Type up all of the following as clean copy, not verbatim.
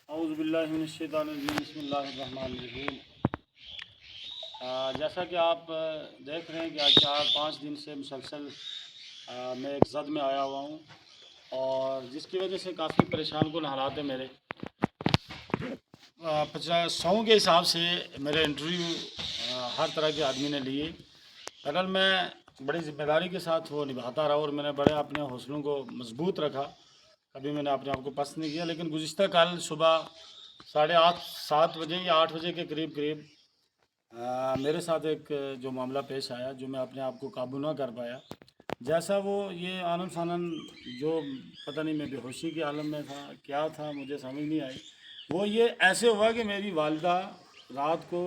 اعوذ باللہ من الشیطان الرجیم، بسم اللہ الرحمن الرحیم۔ جیسا کہ آپ دیکھ رہے ہیں کہ آج 4-5 دن سے مسلسل میں ایک زد میں آیا ہوا ہوں، اور جس کی وجہ سے کافی پریشان کن حالات ہیں میرے۔ 100 کے حساب سے میرے انٹرویو ہر طرح کے آدمی نے لیے۔ اگر میں بڑی ذمہ داری کے ساتھ وہ نبھاتا رہا اور میں نے بڑے اپنے حوصلوں کو مضبوط رکھا، کبھی میں نے اپنے آپ کو پست نہیں کیا۔ لیکن گزشتہ کل صبح 8:30-7 بجے یا 8 بجے کے قریب میرے ساتھ ایک جو معاملہ پیش آیا، جو میں اپنے آپ کو قابو نہ کر پایا۔ جیسا وہ یہ آنن فانن جو پتہ نہیں، میں بے ہوشی کے عالم میں تھا، کیا تھا مجھے سمجھ نہیں آئی۔ وہ یہ ایسے ہوا کہ میری والدہ رات کو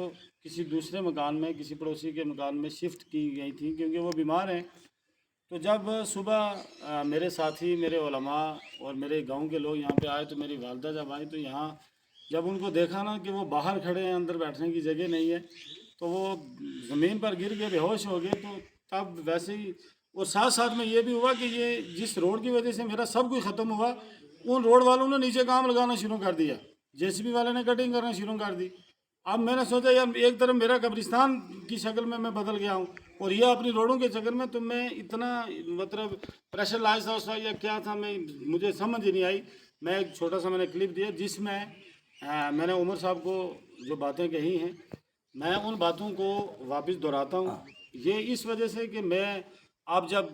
کسی دوسرے مکان میں، کسی پڑوسی کے مکان میں شفٹ کی گئی تھی، کیونکہ وہ بیمار ہیں۔ تو جب صبح میرے ساتھی، میرے علماء اور میرے گاؤں کے لوگ یہاں پہ آئے، تو میری والدہ جب آئی تو یہاں جب ان کو دیکھا نا کہ وہ باہر کھڑے ہیں، اندر بیٹھنے کی جگہ نہیں ہے، تو وہ زمین پر گر کے بے ہوش ہو گئے۔ تو تب ویسے ہی، اور ساتھ ساتھ میں یہ بھی ہوا کہ یہ جس روڈ کی وجہ سے میرا سب کچھ ختم ہوا، ان روڈ والوں نے نیچے کام لگانا شروع کر دیا، JCB والے نے کٹنگ کرنا شروع کر دی۔ اب میں نے سوچا یار، ایک طرف میرا قبرستان کی شکل میں بدل گیا ہوں، اور یہ اپنی روڈوں کے چکر میں، تو میں اتنا مطلب پریشر لائز تھا یا کیا تھا، مجھے سمجھ ہی نہیں آئی۔ میں ایک چھوٹا سا میں نے کلپ دیا، جس میں میں نے عمر صاحب کو جو باتیں کہی ہیں، میں ان باتوں کو واپس دہراتا ہوں۔ یہ اس وجہ سے کہ میں، اب جب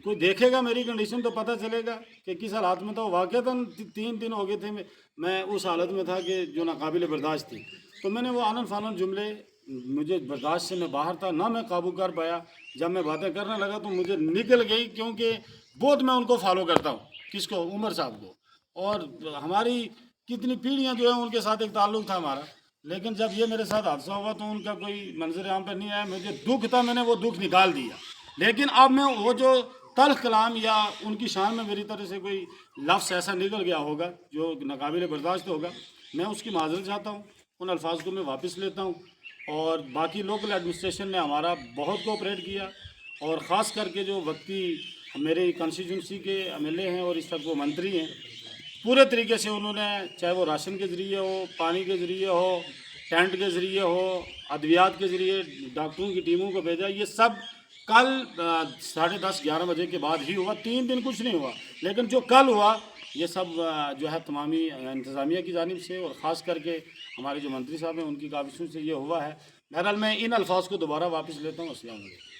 کوئی دیکھے گا میری کنڈیشن تو پتہ چلے گا کہ کس حالات میں تھا۔ واقعتاً 3 دن ہو گئے تھے میں اس حالت میں تھا کہ جو ناقابل برداشت تھی۔ تو میں نے وہ آنن فانن جملے، مجھے برداشت سے میں باہر تھا، نہ میں قابو کر پایا۔ جب میں باتیں کرنے لگا تو مجھے نکل گئی، کیونکہ بہت میں ان کو فالو کرتا ہوں۔ کس کو؟ عمر صاحب کو۔ اور ہماری کتنی پیڑھیاں جو ہیں ان کے ساتھ ایک تعلق تھا ہمارا۔ لیکن جب یہ میرے ساتھ حادثہ ہوا تو ان کا کوئی منظر عام پہ نہیں آیا، مجھے دکھ تھا، میں نے وہ دکھ نکال دیا۔ لیکن اب میں وہ جو تلخ کلام یا ان کی شان میں میری طرح سے کوئی لفظ ایسا نکل گیا ہوگا جو ناقابل برداشت ہوگا، میں اس کی معذرت چاہتا ہوں، ان الفاظ کو میں واپس لیتا ہوں۔ اور باقی لوکل ایڈمنسٹریشن نے ہمارا بہت کوآپریٹ کیا، اور خاص کر کے جو وقتی میرے کنسٹیچوئنسی کے MLA ہیں اور اس وقت وہ منتری ہیں، پورے طریقے سے انہوں نے، چاہے وہ راشن کے ذریعے ہو، پانی کے ذریعے ہو، ٹینٹ کے ذریعے ہو، ادویات کے ذریعے ڈاکٹروں کی ٹیموں کو بھیجا۔ یہ سب کل 10:30-11 بجے کے بعد ہی ہوا۔ 3 دن کچھ نہیں ہوا، لیکن جو کل ہوا یہ سب جو ہے تمامی انتظامیہ کی جانب سے، اور خاص کر کے ہمارے جو منتری صاحب ہیں ان کی کاوشوں سے یہ ہوا ہے۔ بہرحال میں ان الفاظ کو دوبارہ واپس لیتا ہوں۔ السلام علیکم۔